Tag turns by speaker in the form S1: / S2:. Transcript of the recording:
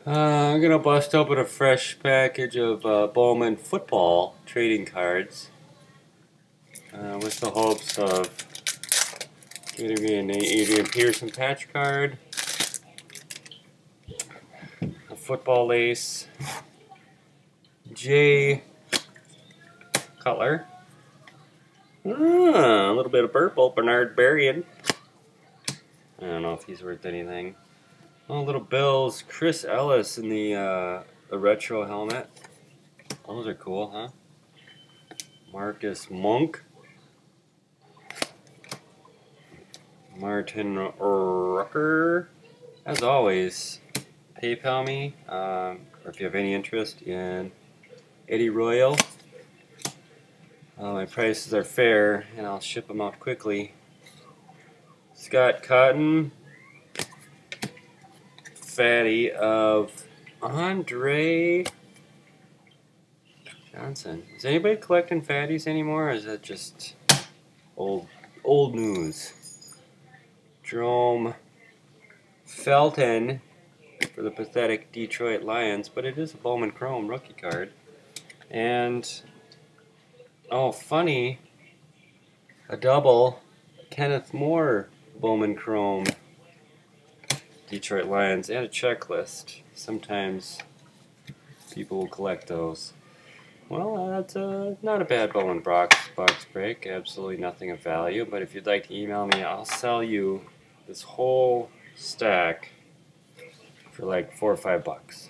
S1: I'm gonna bust open a fresh package of Bowman football trading cards with the hopes of getting me an Adrian Peterson patch card, a football lace, Jay Cutler, a little bit of purple, Bernard Berrien. I don't know if he's worth anything. Oh, little Bills, Chris Ellis in the retro helmet. Those are cool, huh? Marcus Monk, Martin Rucker. As always, PayPal me, or if you have any interest in Eddie Royal. My prices are fair, and I'll ship them out quickly. Scott Cotton, Fatty of Andre Johnson. Is anybody collecting fatties anymore, or is that just old news? Jerome Felton for the pathetic Detroit Lions, but it is a Bowman Chrome rookie card. And, oh, funny, a double Kenneth Moore Bowman Chrome Detroit Lions, and a checklist. Sometimes people will collect those. Well, that's not a bad Bowman Box Break. Absolutely nothing of value, but if you'd like to email me, I'll sell you this whole stack for like $4 or $5.